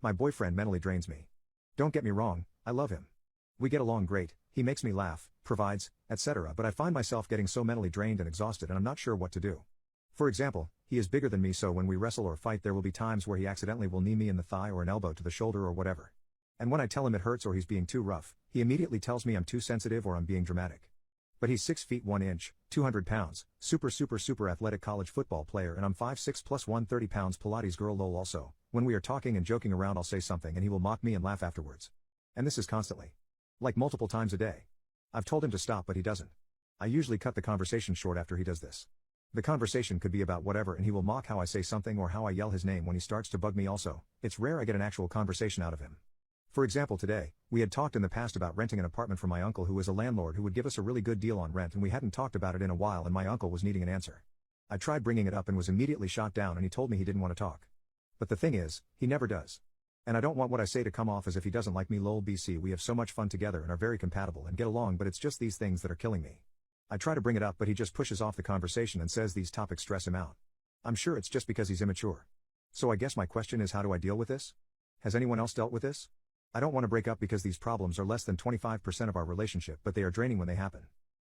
My boyfriend mentally drains me. Don't get me wrong, I love him. We get along great, he makes me laugh, provides, etc. But I find myself getting so mentally drained and exhausted and I'm not sure what to do. For example, he is bigger than me, so when we wrestle or fight there will be times where he accidentally will knee me in the thigh or an elbow to the shoulder or whatever. And when I tell him it hurts or he's being too rough, he immediately tells me I'm too sensitive or I'm being dramatic. But he's 6 feet 1 inch, 200 pounds, super athletic college football player, and I'm 5'6" plus 130 pounds Pilates girl lol. Also, when we are talking and joking around I'll say something and he will mock me and laugh afterwards. And this is constantly. Like multiple times a day. I've told him to stop but he doesn't. I usually cut the conversation short after he does this. The conversation could be about whatever and he will mock how I say something or how I yell his name when he starts to bug me. Also, it's rare I get an actual conversation out of him. For example, today, we had talked in the past about renting an apartment from my uncle who is a landlord who would give us a really good deal on rent, and we hadn't talked about it in a while and my uncle was needing an answer. I tried bringing it up and was immediately shot down and he told me he didn't want to talk. But the thing is, he never does. And I don't want what I say to come off as if he doesn't like me lol. BC, we have so much fun together and are very compatible and get along, but it's just these things that are killing me. I try to bring it up but he just pushes off the conversation and says these topics stress him out. I'm sure it's just because he's immature. So I guess my question is, how do I deal with this? Has anyone else dealt with this? I don't want to break up because these problems are less than 25% of our relationship, but they are draining when they happen.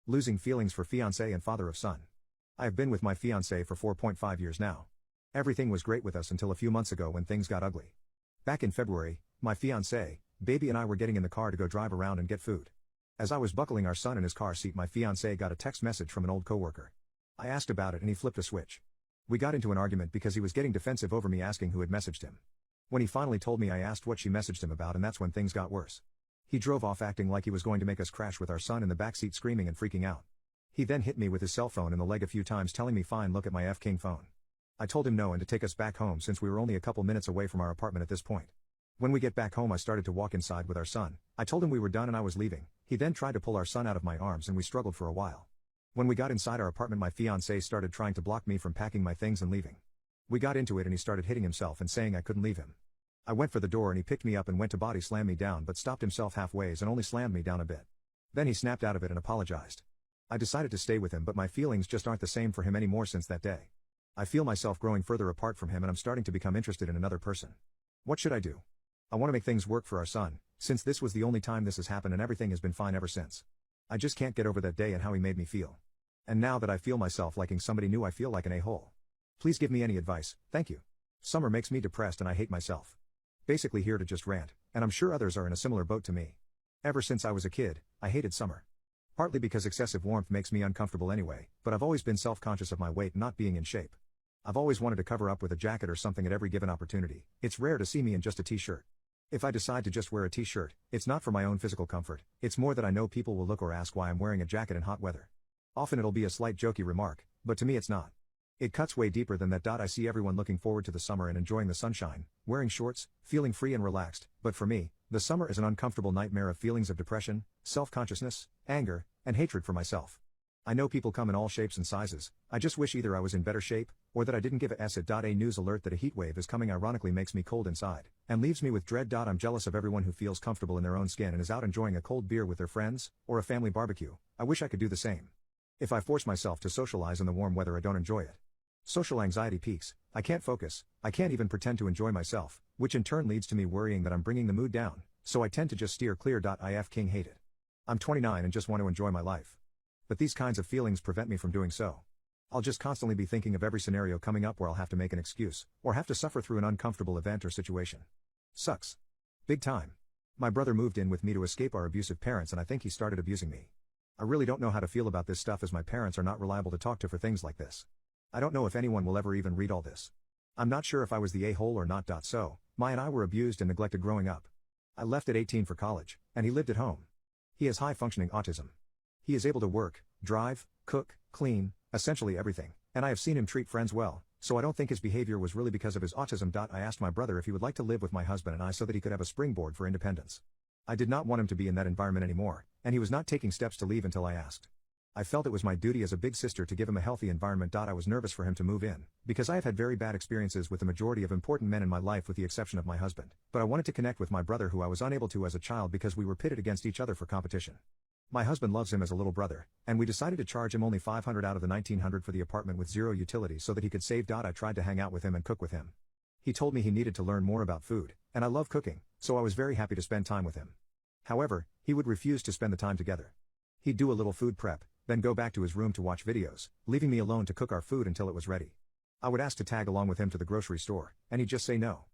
Losing feelings for fiancé and father of son. I have been with my fiancé for 4.5 years now. Everything was great with us until a few months ago when things got ugly. Back in February, my fiancé, baby and I were getting in the car to go drive around and get food. As I was buckling our son in his car seat, my fiancé got a text message from an old coworker. I asked about it and he flipped a switch. We got into an argument because he was getting defensive over me asking who had messaged him. When he finally told me, I asked what she messaged him about, and that's when things got worse. He drove off acting like he was going to make us crash with our son in the backseat, screaming and freaking out. He then hit me with his cell phone in the leg a few times, telling me fine, look at my F-King phone. I told him no and to take us back home since we were only a couple minutes away from our apartment at this point. When we get back home I started to walk inside with our son. I told him we were done and I was leaving. He then tried to pull our son out of my arms and we struggled for a while. When we got inside our apartment my fiancé started trying to block me from packing my things and leaving. We got into it and he started hitting himself and saying I couldn't leave him. I went for the door and he picked me up and went to body slam me down, but stopped himself halfways and only slammed me down a bit. Then he snapped out of it and apologized. I decided to stay with him, but my feelings just aren't the same for him anymore since that day. I feel myself growing further apart from him and I'm starting to become interested in another person. What should I do? I want to make things work for our son, since this was the only time this has happened and everything has been fine ever since. I just can't get over that day and how he made me feel. And now that I feel myself liking somebody new I feel like an a-hole. Please give me any advice, thank you. Summer makes me depressed and I hate myself. Basically here to just rant, and I'm sure others are in a similar boat to me. Ever since I was a kid, I hated summer. Partly because excessive warmth makes me uncomfortable anyway, but I've always been self-conscious of my weight and not being in shape. I've always wanted to cover up with a jacket or something at every given opportunity. It's rare to see me in just a t-shirt. If I decide to just wear a t-shirt, it's not for my own physical comfort, it's more that I know people will look or ask why I'm wearing a jacket in hot weather. Often it'll be a slight jokey remark, but to me it's not. It cuts way deeper than that. I see everyone looking forward to the summer and enjoying the sunshine, wearing shorts, feeling free and relaxed, but for me, the summer is an uncomfortable nightmare of feelings of depression, self-consciousness, anger, and hatred for myself. I know people come in all shapes and sizes. I just wish either I was in better shape, or that I didn't give a s. A news alert that a heat wave is coming ironically makes me cold inside, and leaves me with dread. I'm jealous of everyone who feels comfortable in their own skin and is out enjoying a cold beer with their friends, or a family barbecue. I wish I could do the same. If I force myself to socialize in the warm weather I don't enjoy it. Social anxiety peaks, I can't focus, I can't even pretend to enjoy myself, which in turn leads to me worrying that I'm bringing the mood down, so I tend to just steer clear. I F-King hate it. I'm 29 and just want to enjoy my life. But these kinds of feelings prevent me from doing so. I'll just constantly be thinking of every scenario coming up where I'll have to make an excuse, or have to suffer through an uncomfortable event or situation. Sucks. Big time. My brother moved in with me to escape our abusive parents and I think he started abusing me. I really don't know how to feel about this stuff as my parents are not reliable to talk to for things like this. I don't know if anyone will ever even read all this. I'm not sure if I was the a-hole or not. So, my and I were abused and neglected growing up. I left at 18 for college, and he lived at home. He has high-functioning autism. He is able to work, drive, cook, clean, essentially everything, and I have seen him treat friends well, so I don't think his behavior was really because of his autism. I asked my brother if he would like to live with my husband and I so that he could have a springboard for independence. I did not want him to be in that environment anymore, and he was not taking steps to leave until I asked. I felt it was my duty as a big sister to give him a healthy environment. I was nervous for him to move in, because I have had very bad experiences with the majority of important men in my life with the exception of my husband, but I wanted to connect with my brother who I was unable to as a child because we were pitted against each other for competition. My husband loves him as a little brother, and we decided to charge him only $500 out of the $1,900 for the apartment with zero utilities so that he could save. I tried to hang out with him and cook with him. He told me he needed to learn more about food, and I love cooking, so I was very happy to spend time with him. However, he would refuse to spend the time together. He'd do a little food prep, then go back to his room to watch videos, leaving me alone to cook our food until it was ready. I would ask to tag along with him to the grocery store, and he'd just say no.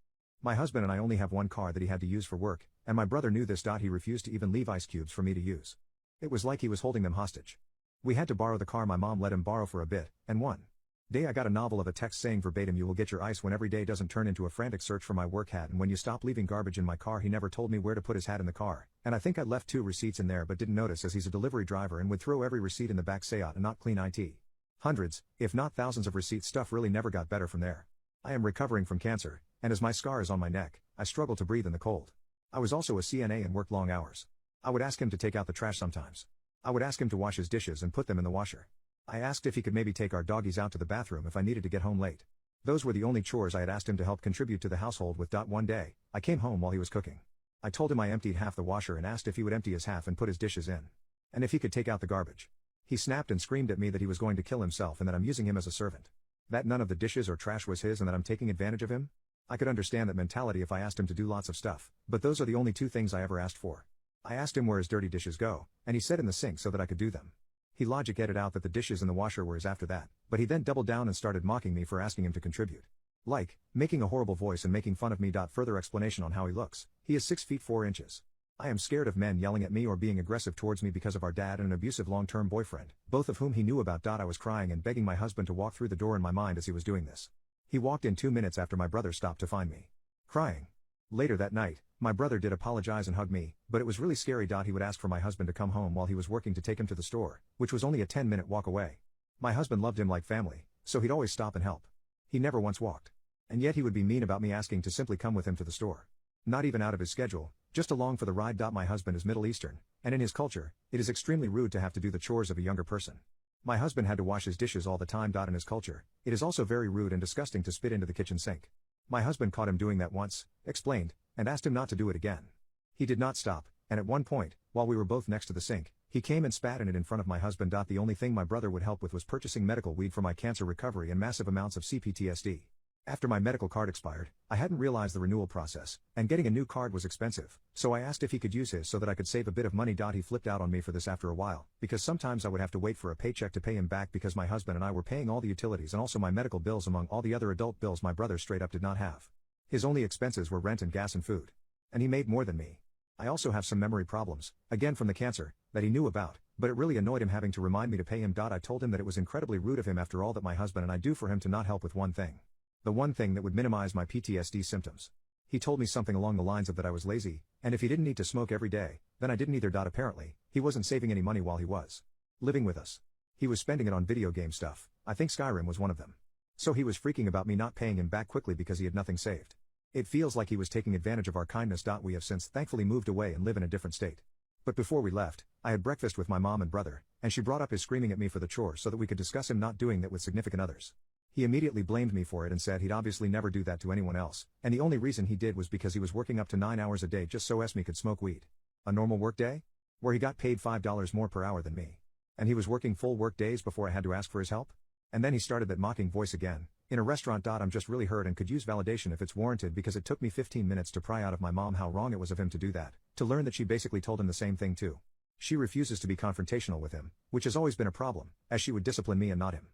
My husband and I only have one car that he had to use for work, and my brother knew this. He refused to even leave ice cubes for me to use. It was like he was holding them hostage. We had to borrow the car my mom let him borrow for a bit, and one day I got a novel of a text saying verbatim, "You will get your ice when every day doesn't turn into a frantic search for my work hat, and when you stop leaving garbage in my car." He never told me where to put his hat in the car, and I think I left 2 receipts in there but didn't notice, as he's a delivery driver and would throw every receipt in the back sayot and not clean it. Hundreds, if not thousands of receipts. Stuff really never got better from there. I am recovering from cancer, and as my scar is on my neck, I struggle to breathe in the cold. I was also a CNA and worked long hours. I would ask him to take out the trash sometimes. I would ask him to wash his dishes and put them in the washer. I asked if he could maybe take our doggies out to the bathroom if I needed to get home late. Those were the only chores I had asked him to help contribute to the household with. One day, I came home while he was cooking. I told him I emptied half the washer and asked if he would empty his half and put his dishes in. And if he could take out the garbage. He snapped and screamed at me that he was going to kill himself and that I'm using him as a servant. That none of the dishes or trash was his and that I'm taking advantage of him? I could understand that mentality if I asked him to do lots of stuff, but those are the only 2 things I ever asked for. I asked him where his dirty dishes go, and he said in the sink so that I could do them. He logic-edited out that the dishes in the washer were his after that, but he then doubled down and started mocking me for asking him to contribute. Like, making a horrible voice and making fun of me. Further explanation on how he looks. He is 6 feet 4 inches. I am scared of men yelling at me or being aggressive towards me because of our dad and an abusive long-term boyfriend, both of whom he knew about. I was crying and begging my husband to walk through the door in my mind as he was doing this. He walked in 2 minutes after my brother stopped to find me crying. Later that night, my brother did apologize and hug me, but it was really scary. He would ask for my husband to come home while he was working to take him to the store, which was only a 10-minute walk away. My husband loved him like family, so he'd always stop and help. He never once walked. And yet he would be mean about me asking to simply come with him to the store. Not even out of his schedule, just along for the ride. My husband is Middle Eastern, and in his culture, it is extremely rude to have to do the chores of a younger person. My husband had to wash his dishes all the time. In his culture, it is also very rude and disgusting to spit into the kitchen sink. My husband caught him doing that once, explained, and asked him not to do it again. He did not stop, and at one point, while we were both next to the sink, he came and spat in it in front of my husband. The only thing my brother would help with was purchasing medical weed for my cancer recovery and massive amounts of CPTSD. After my medical card expired, I hadn't realized the renewal process, and getting a new card was expensive, so I asked if he could use his so that I could save a bit of money. He flipped out on me for this after a while, because sometimes I would have to wait for a paycheck to pay him back because my husband and I were paying all the utilities and also my medical bills among all the other adult bills my brother straight up did not have. His only expenses were rent and gas and food. And he made more than me. I also have some memory problems, again from the cancer, that he knew about, but it really annoyed him having to remind me to pay him. I told him that it was incredibly rude of him after all that my husband and I do for him to not help with one thing. The one thing that would minimize my PTSD symptoms. He told me something along the lines of that I was lazy, and if he didn't need to smoke every day, then I didn't either. Apparently, he wasn't saving any money while he was living with us. He was spending it on video game stuff. I think Skyrim was one of them. So he was freaking about me not paying him back quickly because he had nothing saved. It feels like he was taking advantage of our kindness. We have since thankfully moved away and live in a different state. But before we left, I had breakfast with my mom and brother, and she brought up his screaming at me for the chores so that we could discuss him not doing that with significant others. He immediately blamed me for it and said he'd obviously never do that to anyone else, and the only reason he did was because he was working up to 9 hours a day just so Esme could smoke weed. A normal work day? Where he got paid $5 more per hour than me. And he was working full work days before I had to ask for his help? And then he started that mocking voice again. In a restaurant. I'm just really hurt and could use validation if it's warranted because it took me 15 minutes to pry out of my mom how wrong it was of him to do that, to learn that she basically told him the same thing too. She refuses to be confrontational with him, which has always been a problem, as she would discipline me and not him.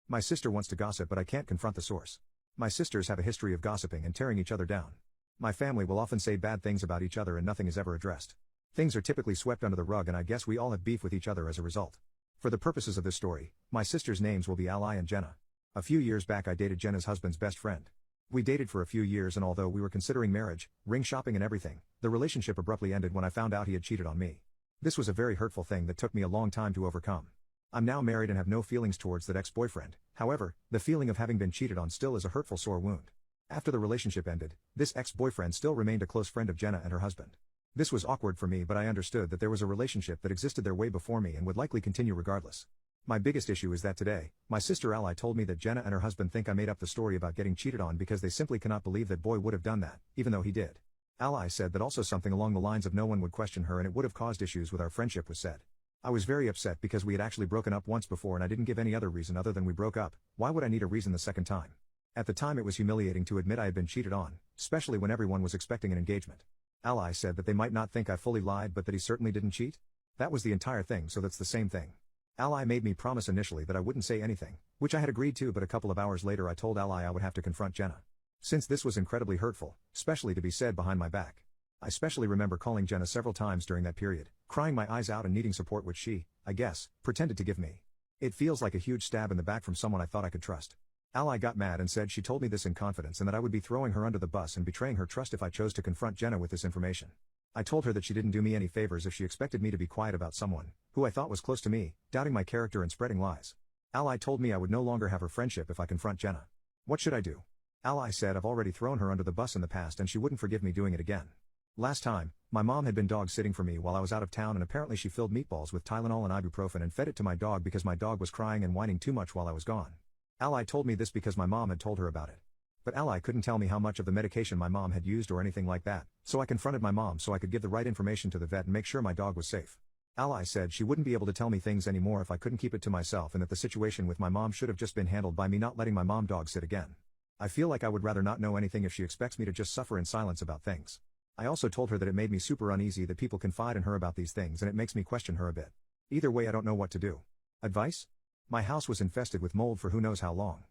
My sister wants to gossip but I can't confront the source. My sisters have a history of gossiping and tearing each other down. My family will often say bad things about each other and nothing is ever addressed. Things are typically swept under the rug and I guess we all have beef with each other as a result. For the purposes of this story, my sisters' names will be Ally and Jenna. A few years back I dated Jenna's husband's best friend. We dated for a few years and although we were considering marriage, ring shopping and everything, the relationship abruptly ended when I found out he had cheated on me. This was a very hurtful thing that took me a long time to overcome. I'm now married and have no feelings towards that ex-boyfriend, however, the feeling of having been cheated on still is a hurtful sore wound. After the relationship ended, this ex-boyfriend still remained a close friend of Jenna and her husband. This was awkward for me but I understood that there was a relationship that existed there way before me and would likely continue regardless. My biggest issue is that today, my sister Ally told me that Jenna and her husband think I made up the story about getting cheated on because they simply cannot believe that boy would have done that, even though he did. Ally said that also something along the lines of no one would question her and it would have caused issues with our friendship was said. I was very upset because we had actually broken up once before and I didn't give any other reason other than we broke up. Why would I need a reason the second time? At the time it was humiliating to admit I had been cheated on, especially when everyone was expecting an engagement. Ally said that they might not think I fully lied but that he certainly didn't cheat. That was the entire thing, so that's the same thing. Ally made me promise initially that I wouldn't say anything, which I had agreed to, but a couple of hours later I told Ally I would have to confront Jenna. Since this was incredibly hurtful, especially to be said behind my back. I especially remember calling Jenna several times during that period, crying my eyes out and needing support which she, I guess, pretended to give me. It feels like a huge stab in the back from someone I thought I could trust. Ally got mad and said she told me this in confidence and that I would be throwing her under the bus and betraying her trust if I chose to confront Jenna with this information. I told her that she didn't do me any favors if she expected me to be quiet about someone, who I thought was close to me, doubting my character and spreading lies. Ally told me I would no longer have her friendship if I confront Jenna. What should I do? Ally said I've already thrown her under the bus in the past and she wouldn't forgive me doing it again. Last time, my mom had been dog sitting for me while I was out of town and apparently she filled meatballs with Tylenol and ibuprofen and fed it to my dog because my dog was crying and whining too much while I was gone. Ally told me this because my mom had told her about it. But Ally couldn't tell me how much of the medication my mom had used or anything like that, so I confronted my mom so I could give the right information to the vet and make sure my dog was safe. Ally said she wouldn't be able to tell me things anymore if I couldn't keep it to myself and that the situation with my mom should have just been handled by me not letting my mom dog sit again. I feel like I would rather not know anything if she expects me to just suffer in silence about things. I also told her that it made me super uneasy that people confide in her about these things and it makes me question her a bit. Either way I don't know what to do. Advice? My house was infested with mold for who knows how long.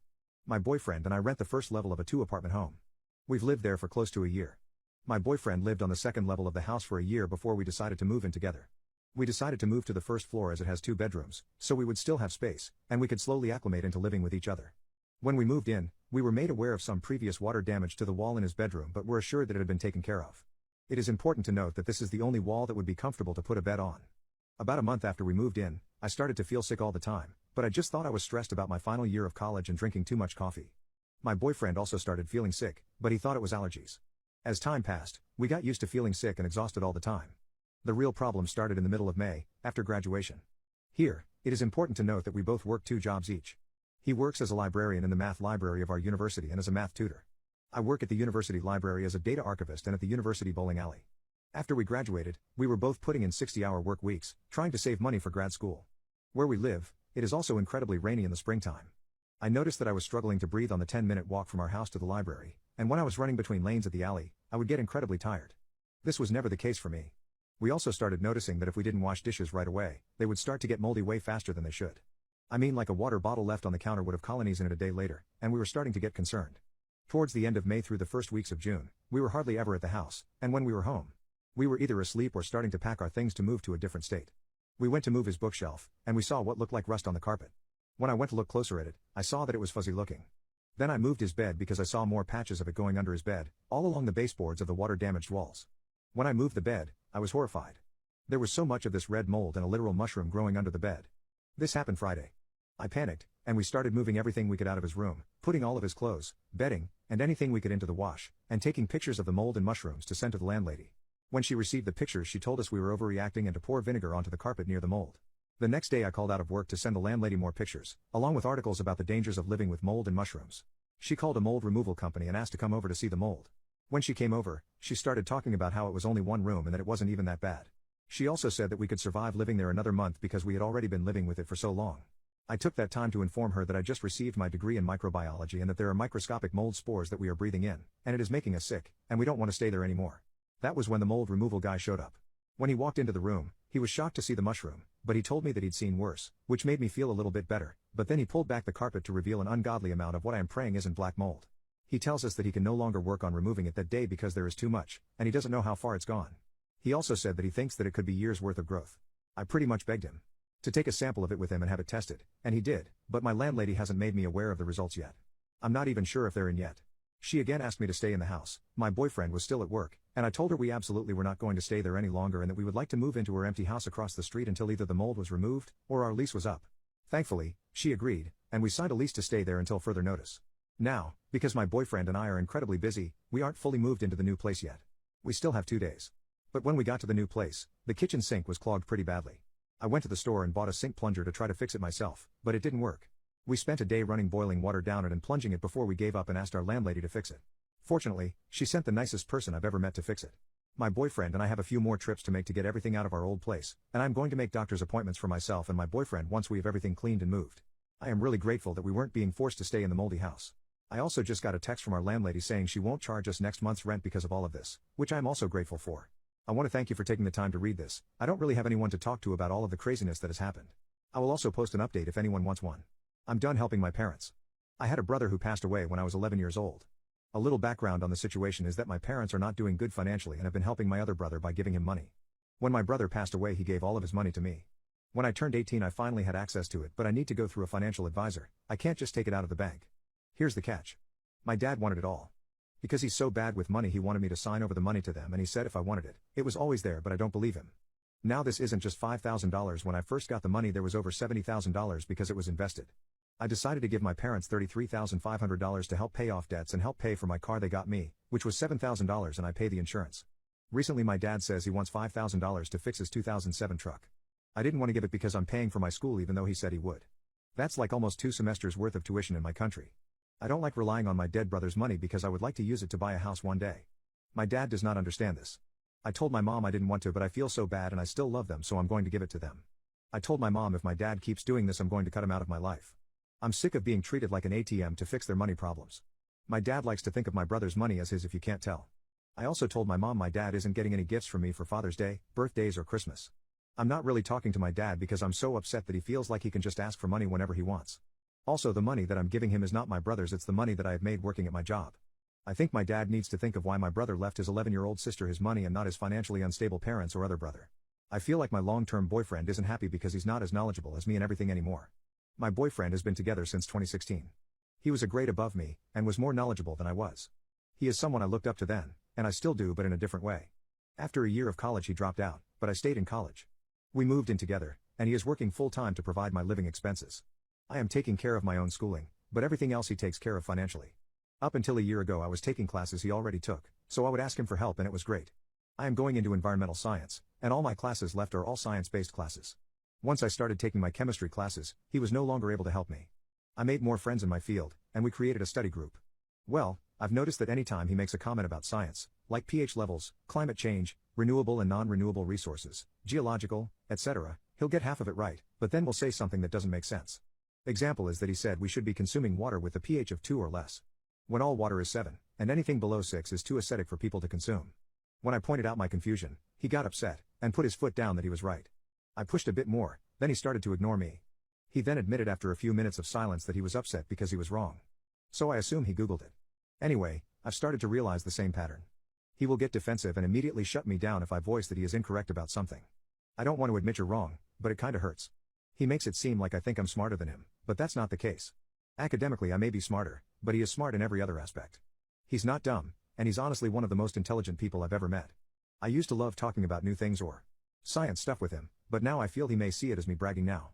My boyfriend and I rent the first level of a 2-apartment home. We've lived there for close to a year. My boyfriend lived on the second level of the house for a year before we decided to move in together. We decided to move to the first floor as it has 2 bedrooms, so we would still have space, and we could slowly acclimate into living with each other. When we moved in, we were made aware of some previous water damage to the wall in his bedroom but were assured that it had been taken care of. It is important to note that this is the only wall that would be comfortable to put a bed on. About a month after we moved in, I started to feel sick all the time, but I just thought I was stressed about my final year of college and drinking too much coffee. My boyfriend also started feeling sick, but he thought it was allergies. As time passed, we got used to feeling sick and exhausted all the time. The real problem started in the middle of May, after graduation. Here, it is important to note that we both work 2 jobs each. He works as a librarian in the math library of our university and as a math tutor. I work at the university library as a data archivist and at the university bowling alley. After we graduated, we were both putting in 60-hour work weeks, trying to save money for grad school. Where we live, it is also incredibly rainy in the springtime. I noticed that I was struggling to breathe on the 10-minute walk from our house to the library, and when I was running between lanes at the alley, I would get incredibly tired. This was never the case for me. We also started noticing that if we didn't wash dishes right away, they would start to get moldy way faster than they should. I mean, like a water bottle left on the counter would have colonies in it a day later, and we were starting to get concerned. Towards the end of May through the first weeks of June, we were hardly ever at the house, and when we were home, we were either asleep or starting to pack our things to move to a different state. We went to move his bookshelf, and we saw what looked like rust on the carpet. When I went to look closer at it, I saw that it was fuzzy looking. Then I moved his bed because I saw more patches of it going under his bed, all along the baseboards of the water-damaged walls. When I moved the bed, I was horrified. There was so much of this red mold and a literal mushroom growing under the bed. This happened Friday. I panicked, and we started moving everything we could out of his room, putting all of his clothes, bedding, and anything we could into the wash, and taking pictures of the mold and mushrooms to send to the landlady. When she received the pictures she told us we were overreacting and to pour vinegar onto the carpet near the mold. The next day I called out of work to send the landlady more pictures, along with articles about the dangers of living with mold and mushrooms. She called a mold removal company and asked to come over to see the mold. When she came over, she started talking about how it was only 1 room and that it wasn't even that bad. She also said that we could survive living there another month because we had already been living with it for so long. I took that time to inform her that I just received my degree in microbiology and that there are microscopic mold spores that we are breathing in, and it is making us sick, and we don't want to stay there anymore. That was when the mold removal guy showed up. When he walked into the room, he was shocked to see the mushroom, but he told me that he'd seen worse, which made me feel a little bit better, but then he pulled back the carpet to reveal an ungodly amount of what I am praying isn't black mold. He tells us that he can no longer work on removing it that day because there is too much, and he doesn't know how far it's gone. He also said that he thinks that it could be years worth of growth. I pretty much begged him to take a sample of it with him and have it tested, and he did, but my landlady hasn't made me aware of the results yet. I'm not even sure if they're in yet. She again asked me to stay in the house. My boyfriend was still at work, and I told her we absolutely were not going to stay there any longer and that we would like to move into her empty house across the street until either the mold was removed, or our lease was up. Thankfully, she agreed, and we signed a lease to stay there until further notice. Now, because my boyfriend and I are incredibly busy, we aren't fully moved into the new place yet. We still have 2 days. But when we got to the new place, the kitchen sink was clogged pretty badly. I went to the store and bought a sink plunger to try to fix it myself, but it didn't work. We spent a day running boiling water down it and plunging it before we gave up and asked our landlady to fix it. Fortunately, she sent the nicest person I've ever met to fix it. My boyfriend and I have a few more trips to make to get everything out of our old place, and I'm going to make doctor's appointments for myself and my boyfriend once we have everything cleaned and moved. I am really grateful that we weren't being forced to stay in the moldy house. I also just got a text from our landlady saying she won't charge us next month's rent because of all of this, which I am also grateful for. I want to thank you for taking the time to read this. I don't really have anyone to talk to about all of the craziness that has happened. I will also post an update if anyone wants one. I'm done helping my parents. I had a brother who passed away when I was 11 years old. A little background on the situation is that my parents are not doing good financially and have been helping my other brother by giving him money. When my brother passed away, he gave all of his money to me. When I turned 18, I finally had access to it, but I need to go through a financial advisor. I can't just take it out of the bank. Here's the catch. My dad wanted it all. Because he's so bad with money, he wanted me to sign over the money to them, and he said if I wanted it, it was always there, but I don't believe him. Now this isn't just $5,000. When I first got the money, there was over $70,000 because it was invested. I decided to give my parents $33,500 to help pay off debts and help pay for my car they got me, which was $7,000, and I pay the insurance. Recently my dad says he wants $5,000 to fix his 2007 truck. I didn't want to give it because I'm paying for my school even though he said he would. That's like almost 2 semesters worth of tuition in my country. I don't like relying on my dead brother's money because I would like to use it to buy a house one day. My dad does not understand this. I told my mom I didn't want to, but I feel so bad and I still love them, so I'm going to give it to them. I told my mom if my dad keeps doing this, I'm going to cut him out of my life. I'm sick of being treated like an ATM to fix their money problems. My dad likes to think of my brother's money as his, if you can't tell. I also told my mom my dad isn't getting any gifts from me for Father's Day, birthdays or Christmas. I'm not really talking to my dad because I'm so upset that he feels like he can just ask for money whenever he wants. Also, the money that I'm giving him is not my brother's, it's the money that I have made working at my job. I think my dad needs to think of why my brother left his 11-year-old sister his money and not his financially unstable parents or other brother. I feel like my long-term boyfriend isn't happy because he's not as knowledgeable as me and everything anymore. My boyfriend has been together since 2016. He was a grade above me, and was more knowledgeable than I was. He is someone I looked up to then, and I still do, but in a different way. After a year of college he dropped out, but I stayed in college. We moved in together, and he is working full-time to provide my living expenses. I am taking care of my own schooling, but everything else he takes care of financially. Up until a year ago I was taking classes he already took, so I would ask him for help and it was great. I am going into environmental science, and all my classes left are all science-based classes. Once I started taking my chemistry classes, he was no longer able to help me. I made more friends in my field, and we created a study group. Well, I've noticed that anytime he makes a comment about science, like pH levels, climate change, renewable and non-renewable resources, geological, etc., he'll get half of it right, but then will say something that doesn't make sense. Example is that he said we should be consuming water with a pH of 2 or less. When all water is 7, and anything below 6 is too acidic for people to consume. When I pointed out my confusion, he got upset, and put his foot down that he was right. I pushed a bit more, then he started to ignore me. He then admitted after a few minutes of silence that he was upset because he was wrong. So I assume he Googled it. Anyway, I've started to realize the same pattern. He will get defensive and immediately shut me down if I voice that he is incorrect about something. I don't want to admit you're wrong, but it kinda hurts. He makes it seem like I think I'm smarter than him, but that's not the case. Academically I may be smarter, but he is smart in every other aspect. He's not dumb, and he's honestly one of the most intelligent people I've ever met. I used to love talking about new things or science stuff with him, but now I feel he may see it as me bragging now.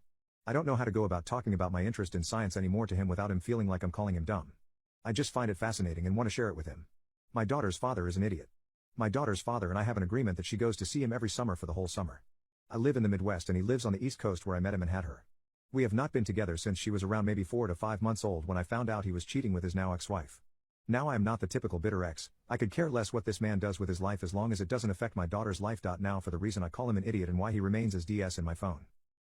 I don't know how to go about talking about my interest in science anymore to him without him feeling like I'm calling him dumb. I just find it fascinating and want to share it with him. My daughter's father is an idiot. My daughter's father and I have an agreement that she goes to see him every summer for the whole summer. I live in the Midwest and he lives on the East Coast where I met him and had her. We have not been together since she was around maybe 4 to 5 months old when I found out he was cheating with his now ex-wife. Now I am not the typical bitter ex, I could care less what this man does with his life as long as it doesn't affect my daughter's life. Now for the reason I call him an idiot and why he remains as DS in my phone.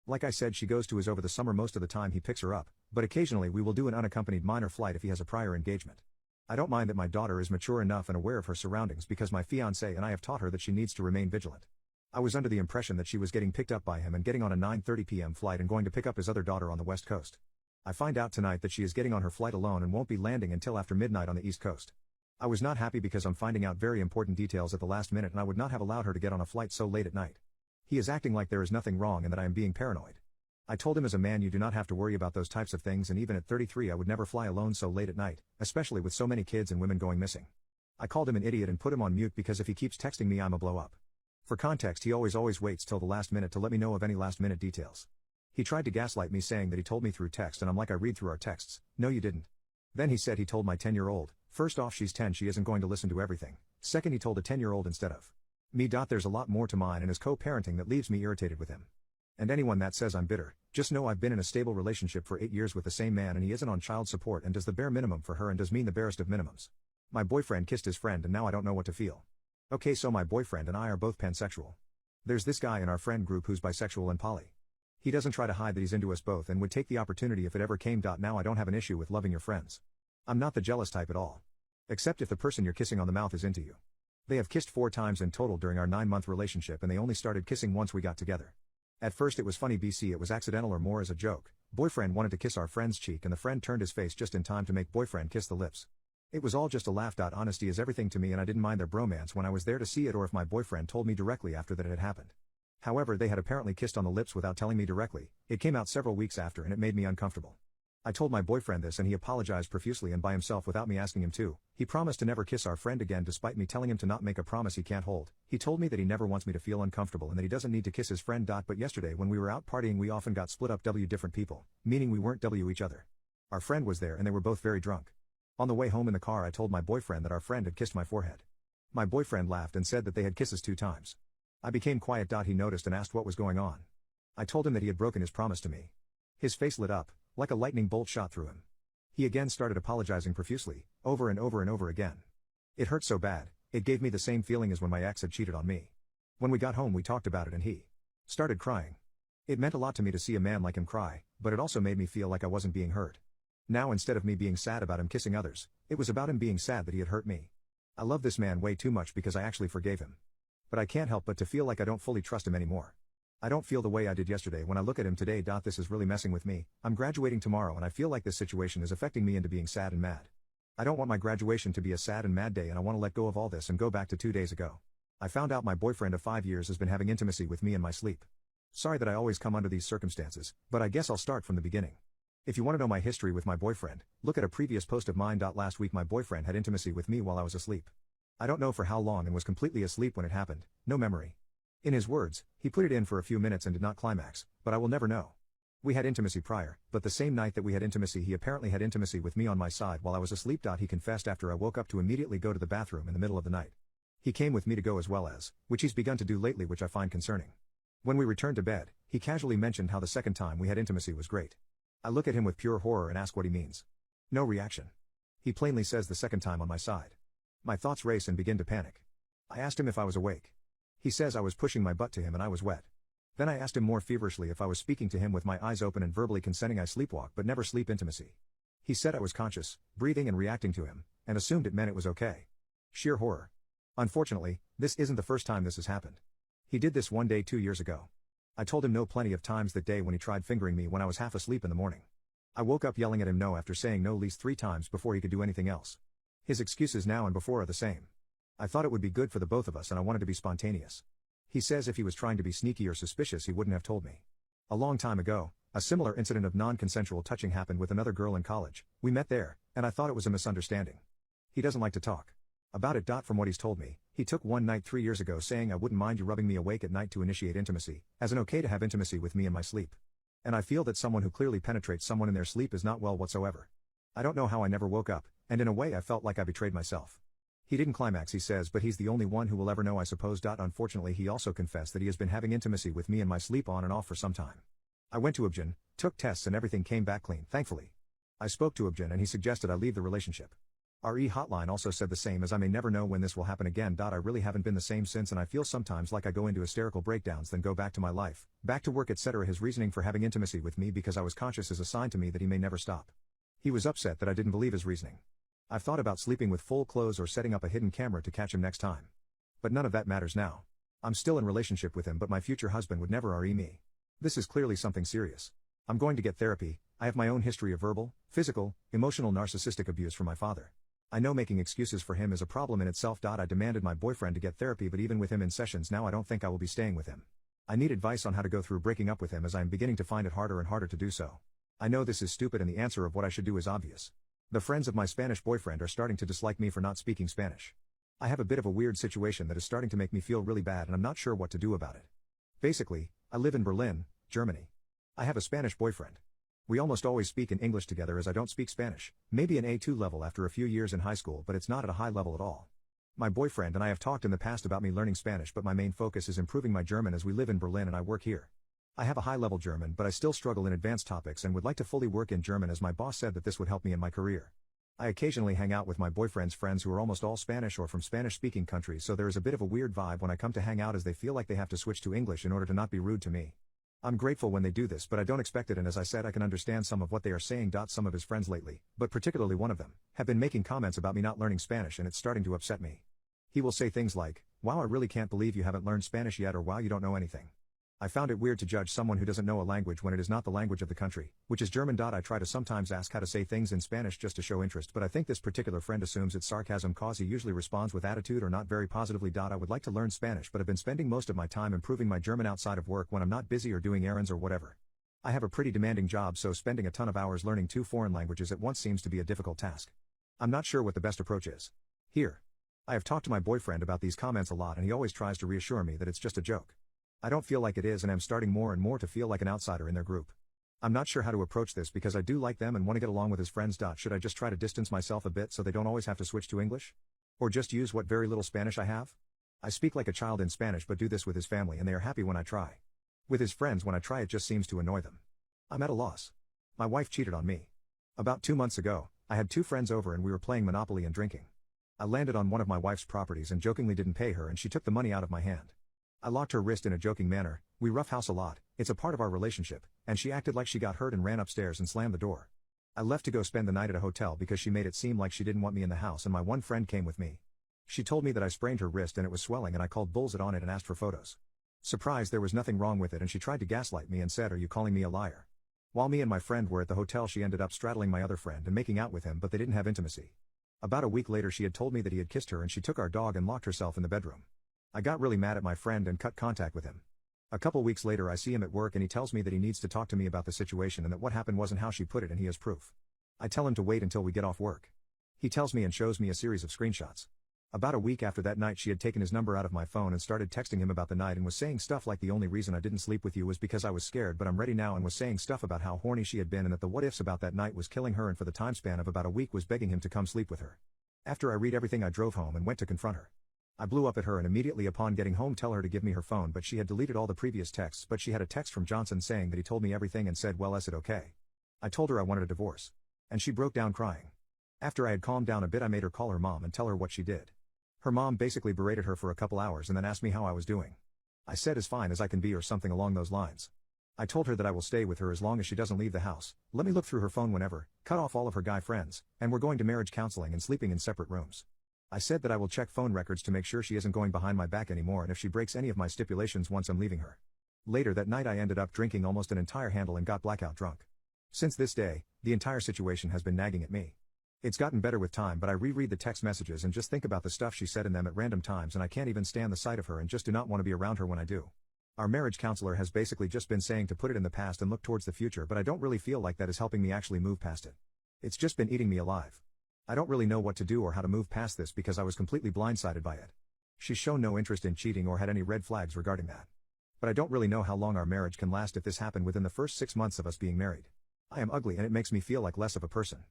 Like I said, she goes to his over the summer. Most of the time he picks her up, but occasionally we will do an unaccompanied minor flight if he has a prior engagement. I don't mind that my daughter is mature enough and aware of her surroundings because my fiancé and I have taught her that she needs to remain vigilant. I was under the impression that she was getting picked up by him and getting on a 9:30 p.m. flight and going to pick up his other daughter on the West Coast. I find out tonight that she is getting on her flight alone and won't be landing until after midnight on the East Coast. I was not happy because I'm finding out very important details at the last minute and I would not have allowed her to get on a flight so late at night. He is acting like there is nothing wrong and that I am being paranoid. I told him as a man you do not have to worry about those types of things, and even at 33 I would never fly alone so late at night, especially with so many kids and women going missing. I called him an idiot and put him on mute because if he keeps texting me I'm a blow up. For context, he always waits till the last minute to let me know of any last minute details. He tried to gaslight me saying that he told me through text and I'm like I read through our texts, no you didn't. Then he said he told my 10-year-old, first off she's 10 she isn't going to listen to everything, second he told a 10-year-old instead of me. There's a lot more to mine and his co-parenting that leaves me irritated with him. And anyone that says I'm bitter, just know I've been in a stable relationship for 8 years with the same man and he isn't on child support and does the bare minimum for her and does mean the barest of minimums. My boyfriend kissed his friend and now I don't know what to feel. Okay, so my boyfriend and I are both pansexual. There's this guy in our friend group who's bisexual and poly. He doesn't try to hide that he's into us both and would take the opportunity if it ever came. Now I don't have an issue with loving your friends. I'm not the jealous type at all. Except if the person you're kissing on the mouth is into you. They have kissed 4 times in total during our 9-month relationship and they only started kissing once we got together. At first it was funny BC it was accidental or more as a joke. Boyfriend wanted to kiss our friend's cheek and the friend turned his face just in time to make boyfriend kiss the lips. It was all just a laugh. Honesty is everything to me and I didn't mind their bromance when I was there to see it or if my boyfriend told me directly after that it had happened. However, they had apparently kissed on the lips without telling me directly. It came out several weeks after and it made me uncomfortable. I told my boyfriend this and he apologized profusely and by himself without me asking him to. He promised to never kiss our friend again despite me telling him to not make a promise he can't hold. He told me that he never wants me to feel uncomfortable and that he doesn't need to kiss his friend. But yesterday when we were out partying we often got split up different people, meaning we weren't each other. Our friend was there and they were both very drunk. On the way home in the car I told my boyfriend that our friend had kissed my forehead. My boyfriend laughed and said that they had kisses 2 times. I became quiet. He noticed and asked what was going on. I told him that he had broken his promise to me. His face lit up, like a lightning bolt shot through him. He again started apologizing profusely, over and over and over again. It hurt so bad, it gave me the same feeling as when my ex had cheated on me. When we got home we talked about it and he started crying. It meant a lot to me to see a man like him cry, but it also made me feel like I wasn't being heard. Now instead of me being sad about him kissing others, it was about him being sad that he had hurt me. I love this man way too much because I actually forgave him. But I can't help but to feel like I don't fully trust him anymore. I don't feel the way I did yesterday when I look at him today. This is really messing with me. I'm graduating tomorrow and I feel like this situation is affecting me into being sad and mad. I don't want my graduation to be a sad and mad day and I want to let go of all this and go back to 2 days ago. I found out my boyfriend of 5 years has been having intimacy with me in my sleep. Sorry that I always come under these circumstances, but I guess I'll start from the beginning. If you want to know my history with my boyfriend, look at a previous post of mine. Last week my boyfriend had intimacy with me while I was asleep. I don't know for how long and was completely asleep when it happened, no memory. In his words, he put it in for a few minutes and did not climax, but I will never know. We had intimacy prior, but the same night that we had intimacy he apparently had intimacy with me on my side while I was asleep. He confessed after I woke up to immediately go to the bathroom in the middle of the night. He came with me to go as well as, which he's begun to do lately which I find concerning. When we returned to bed, he casually mentioned how the second time we had intimacy was great. I look at him with pure horror and ask what he means. No reaction. He plainly says the second time on my side. My thoughts race and begin to panic. I asked him if I was awake. He says I was pushing my butt to him and I was wet. Then I asked him more feverishly if I was speaking to him with my eyes open and verbally consenting I sleepwalk but never sleep intimacy. He said I was conscious, breathing and reacting to him, and assumed it meant it was okay. Sheer horror. Unfortunately, this isn't the first time this has happened. He did this one day 2 years ago. I told him no plenty of times that day when he tried fingering me when I was half asleep in the morning. I woke up yelling at him no after saying no at least 3 times before he could do anything else. His excuses now and before are the same. I thought it would be good for the both of us and I wanted to be spontaneous. He says if he was trying to be sneaky or suspicious he wouldn't have told me. A long time ago, a similar incident of non-consensual touching happened with another girl in college. We met there, and I thought it was a misunderstanding. He doesn't like to talk about it. From what he's told me, he took one night 3 years ago saying I wouldn't mind you rubbing me awake at night to initiate intimacy, as an okay to have intimacy with me in my sleep. And I feel that someone who clearly penetrates someone in their sleep is not well whatsoever. I don't know how I never woke up, and in a way I felt like I betrayed myself. He didn't climax he says, but he's the only one who will ever know I suppose. Unfortunately he also confessed that he has been having intimacy with me in my sleep on and off for some time. I went to Ubjan, took tests and everything came back clean, thankfully. I spoke to Ubjan and he suggested I leave the relationship. Our hotline also said the same as I may never know when this will happen again. I really haven't been the same since and I feel sometimes like I go into hysterical breakdowns then go back to my life, back to work etc. His reasoning for having intimacy with me because I was conscious is a sign to me that he may never stop. He was upset that I didn't believe his reasoning. I've thought about sleeping with full clothes or setting up a hidden camera to catch him next time. But none of that matters now. I'm still in relationship with him but my future husband would never RE me. This is clearly something serious. I'm going to get therapy. I have my own history of verbal, physical, emotional narcissistic abuse from my father. I know making excuses for him is a problem in itself. I demanded my boyfriend to get therapy but even with him in sessions now I don't think I will be staying with him. I need advice on how to go through breaking up with him as I am beginning to find it harder and harder to do so. I know this is stupid and the answer of what I should do is obvious. The friends of my Spanish boyfriend are starting to dislike me for not speaking Spanish. I have a bit of a weird situation that is starting to make me feel really bad and I'm not sure what to do about it. Basically, I live in Berlin, Germany. I have a Spanish boyfriend. We almost always speak in English together as I don't speak Spanish, maybe an A2 level after a few years in high school but it's not at a high level at all. My boyfriend and I have talked in the past about me learning Spanish but my main focus is improving my German as we live in Berlin and I work here. I have a high-level German but I still struggle in advanced topics and would like to fully work in German as my boss said that this would help me in my career. I occasionally hang out with my boyfriend's friends who are almost all Spanish or from Spanish-speaking countries so there is a bit of a weird vibe when I come to hang out as they feel like they have to switch to English in order to not be rude to me. I'm grateful when they do this, but I don't expect it, and as I said, I can understand some of what they are saying. Some of his friends lately, but particularly one of them, have been making comments about me not learning Spanish, and it's starting to upset me. He will say things like, "Wow, I really can't believe you haven't learned Spanish yet," or "Wow, you don't know anything." I found it weird to judge someone who doesn't know a language when it is not the language of the country, which is German. I try to sometimes ask how to say things in Spanish just to show interest, but I think this particular friend assumes it's sarcasm cause he usually responds with attitude or not very positively. I would like to learn Spanish, but have been spending most of my time improving my German outside of work when I'm not busy or doing errands or whatever. I have a pretty demanding job, so spending a ton of hours learning two foreign languages at once seems to be a difficult task. I'm not sure what the best approach is. Here. I have talked to my boyfriend about these comments a lot, and he always tries to reassure me that it's just a joke. I don't feel like it is, and I'm starting more and more to feel like an outsider in their group. I'm not sure how to approach this because I do like them and want to get along with his friends. Should I just try to distance myself a bit so they don't always have to switch to English? Or just use what very little Spanish I have? I speak like a child in Spanish but do this with his family and they are happy when I try. With his friends, when I try, it just seems to annoy them. I'm at a loss. My wife cheated on me. About 2 months ago, I had two friends over and we were playing Monopoly and drinking. I landed on one of my wife's properties and jokingly didn't pay her, and she took the money out of my hand. I locked her wrist in a joking manner. We roughhouse a lot, it's a part of our relationship, and she acted like she got hurt and ran upstairs and slammed the door. I left to go spend the night at a hotel because she made it seem like she didn't want me in the house, and my one friend came with me. She told me that I sprained her wrist and it was swelling, and I called bullshit on it and asked for photos. Surprised there was nothing wrong with it, and she tried to gaslight me and said, "Are you calling me a liar?" While me and my friend were at the hotel, she ended up straddling my other friend and making out with him, but they didn't have intimacy. About a week later, she had told me that he had kissed her, and she took our dog and locked herself in the bedroom. I got really mad at my friend and cut contact with him. A couple weeks later, I see him at work and he tells me that he needs to talk to me about the situation and that what happened wasn't how she put it, and he has proof. I tell him to wait until we get off work. He tells me and shows me a series of screenshots. About a week after that night, she had taken his number out of my phone and started texting him about the night and was saying stuff like, "The only reason I didn't sleep with you was because I was scared, but I'm ready now," and was saying stuff about how horny she had been and that the what ifs about that night was killing her, and for the time span of about a week was begging him to come sleep with her. After I read everything, I drove home and went to confront her. I blew up at her and immediately upon getting home tell her to give me her phone, but she had deleted all the previous texts. But she had a text from Johnson saying that he told me everything and said, "Well, is it okay?" I told her I wanted a divorce. And she broke down crying. After I had calmed down a bit, I made her call her mom and tell her what she did. Her mom basically berated her for a couple hours and then asked me how I was doing. I said as fine as I can be or something along those lines. I told her that I will stay with her as long as she doesn't leave the house, let me look through her phone whenever, cut off all of her guy friends, and we're going to marriage counseling and sleeping in separate rooms. I said that I will check phone records to make sure she isn't going behind my back anymore, and if she breaks any of my stipulations once I'm leaving her. Later that night, I ended up drinking almost an entire handle and got blackout drunk. Since this day, the entire situation has been nagging at me. It's gotten better with time, but I reread the text messages and just think about the stuff she said in them at random times, and I can't even stand the sight of her and just do not want to be around her when I do. Our marriage counselor has basically just been saying to put it in the past and look towards the future, but I don't really feel like that is helping me actually move past it. It's just been eating me alive. I don't really know what to do or how to move past this because I was completely blindsided by it. She's shown no interest in cheating or had any red flags regarding that. But I don't really know how long our marriage can last if this happened within the first 6 months of us being married. I am ugly and it makes me feel like less of a person.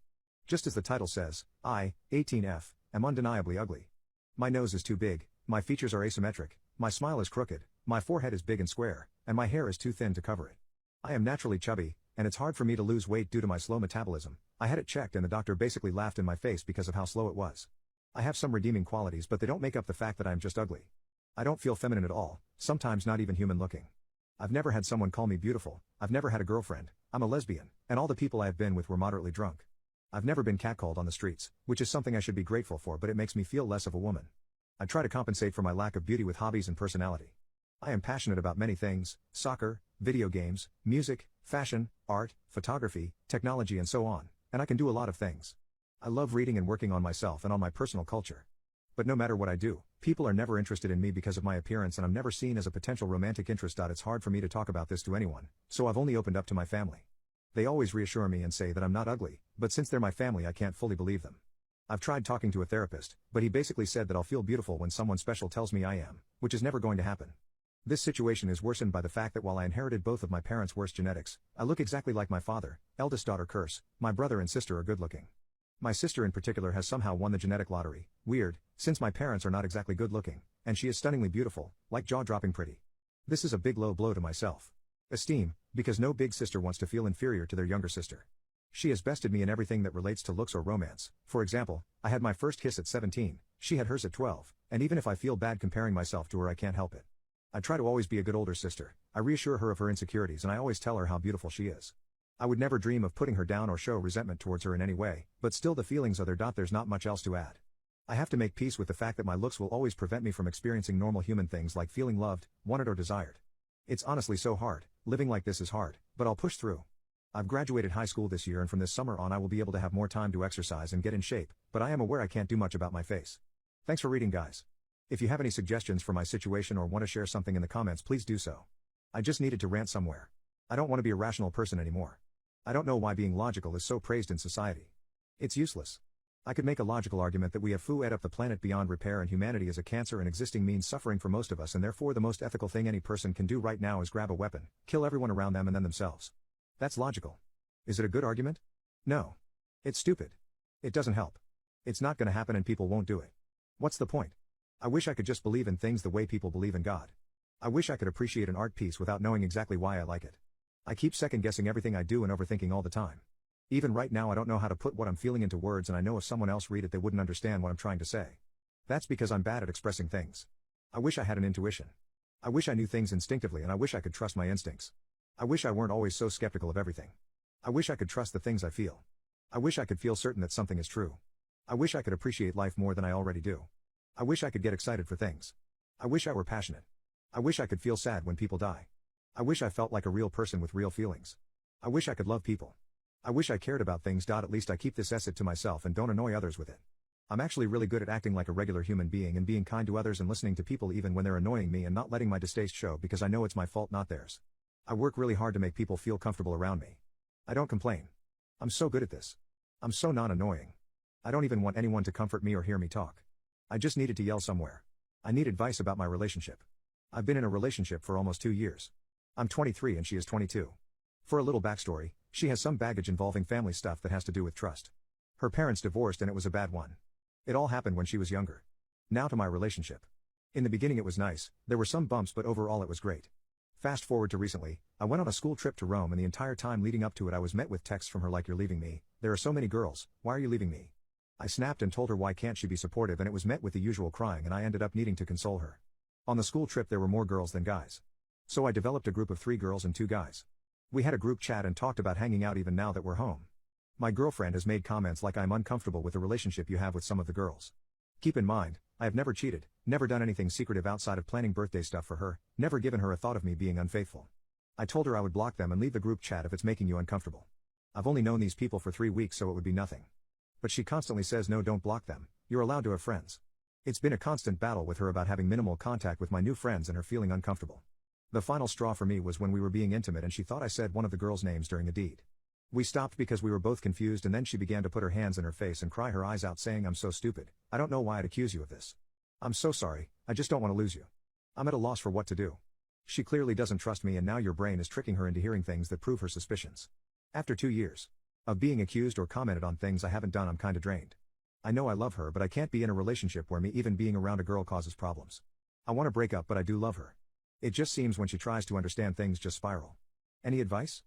Just as the title says, I, 18F, am undeniably ugly. My nose is too big, my features are asymmetric, my smile is crooked, my forehead is big and square, and my hair is too thin to cover it. I am naturally chubby, and it's hard for me to lose weight due to my slow metabolism. I had it checked and the doctor basically laughed in my face because of how slow it was. I have some redeeming qualities, but they don't make up the fact that I am just ugly. I don't feel feminine at all, sometimes not even human looking. I've never had someone call me beautiful, I've never had a girlfriend, I'm a lesbian, and all the people I have been with were moderately drunk. I've never been catcalled on the streets, which is something I should be grateful for, but it makes me feel less of a woman. I try to compensate for my lack of beauty with hobbies and personality. I am passionate about many things: soccer, video games, music, fashion, art, photography, technology, and so on, and I can do a lot of things. I love reading and working on myself and on my personal culture. But no matter what I do, people are never interested in me because of my appearance, and I'm never seen as a potential romantic interest. It's hard for me to talk about this to anyone, so I've only opened up to my family. They always reassure me and say that I'm not ugly, but since they're my family, I can't fully believe them. I've tried talking to a therapist, but he basically said that I'll feel beautiful when someone special tells me I am, which is never going to happen. This situation is worsened by the fact that while I inherited both of my parents' worst genetics, I look exactly like my father, eldest daughter curse, my brother and sister are good looking. My sister in particular has somehow won the genetic lottery, weird, since my parents are not exactly good looking, and she is stunningly beautiful, like jaw-dropping pretty. This is a big low blow to my self-esteem, because no big sister wants to feel inferior to their younger sister. She has bested me in everything that relates to looks or romance. For example, I had my first kiss at 17, she had hers at 12, and even if I feel bad comparing myself to her, I can't help it. I try to always be a good older sister. I reassure her of her insecurities and I always tell her how beautiful she is. I would never dream of putting her down or show resentment towards her in any way, but still the feelings are there. There's not much else to add. I have to make peace with the fact that my looks will always prevent me from experiencing normal human things like feeling loved, wanted or desired. It's honestly so hard. Living like this is hard, but I'll push through. I've graduated high school this year and from this summer on I will be able to have more time to exercise and get in shape, but I am aware I can't do much about my face. Thanks for reading, guys. If you have any suggestions for my situation or want to share something in the comments, please do so. I just needed to rant somewhere. I don't want to be a rational person anymore. I don't know why being logical is so praised in society. It's useless. I could make a logical argument that we have fed up the planet beyond repair and humanity is a cancer and existing means suffering for most of us and therefore the most ethical thing any person can do right now is grab a weapon, kill everyone around them and then themselves. That's logical. Is it a good argument? No. It's stupid. It doesn't help. It's not gonna happen and people won't do it. What's the point? I wish I could just believe in things the way people believe in God. I wish I could appreciate an art piece without knowing exactly why I like it. I keep second guessing everything I do and overthinking all the time. Even right now I don't know how to put what I'm feeling into words and I know if someone else read it they wouldn't understand what I'm trying to say. That's because I'm bad at expressing things. I wish I had an intuition. I wish I knew things instinctively and I wish I could trust my instincts. I wish I weren't always so skeptical of everything. I wish I could trust the things I feel. I wish I could feel certain that something is true. I wish I could appreciate life more than I already do. I wish I could get excited for things. I wish I were passionate. I wish I could feel sad when people die. I wish I felt like a real person with real feelings. I wish I could love people. I wish I cared about things. At least I keep this essay to myself and don't annoy others with it. I'm actually really good at acting like a regular human being and being kind to others and listening to people even when they're annoying me and not letting my distaste show because I know it's my fault not theirs. I work really hard to make people feel comfortable around me. I don't complain. I'm so good at this. I'm so non-annoying. I don't even want anyone to comfort me or hear me talk. I just needed to yell somewhere. I need advice about my relationship. I've been in a relationship for almost 2 years. I'm 23 and she is 22. For a little backstory, she has some baggage involving family stuff that has to do with trust. Her parents divorced and it was a bad one. It all happened when she was younger. Now to my relationship. In the beginning it was nice, there were some bumps but overall it was great. Fast forward to recently, I went on a school trip to Rome and the entire time leading up to it I was met with texts from her like you're leaving me, there are so many girls, why are you leaving me? I snapped and told her why can't she be supportive and it was met with the usual crying and I ended up needing to console her. On the school trip there were more girls than guys. So I developed a group of 3 girls and 2 guys. We had a group chat and talked about hanging out even now that we're home. My girlfriend has made comments like I'm uncomfortable with the relationship you have with some of the girls. Keep in mind, I have never cheated, never done anything secretive outside of planning birthday stuff for her, never given her a thought of me being unfaithful. I told her I would block them and leave the group chat if it's making you uncomfortable. I've only known these people for 3 weeks so it would be nothing. But she constantly says no, don't block them, you're allowed to have friends. It's been a constant battle with her about having minimal contact with my new friends and her feeling uncomfortable. The final straw for me was when we were being intimate and she thought I said one of the girls' names during a deed. We stopped because we were both confused and then she began to put her hands in her face and cry her eyes out saying I'm so stupid, I don't know why I'd accuse you of this. I'm so sorry, I just don't want to lose you. I'm at a loss for what to do. She clearly doesn't trust me and now your brain is tricking her into hearing things that prove her suspicions. After 2 years of being accused or commented on things I haven't done I'm kinda drained. I know I love her but I can't be in a relationship where me even being around a girl causes problems. I want to break up but I do love her. It just seems when she tries to understand things just spiral. Any advice?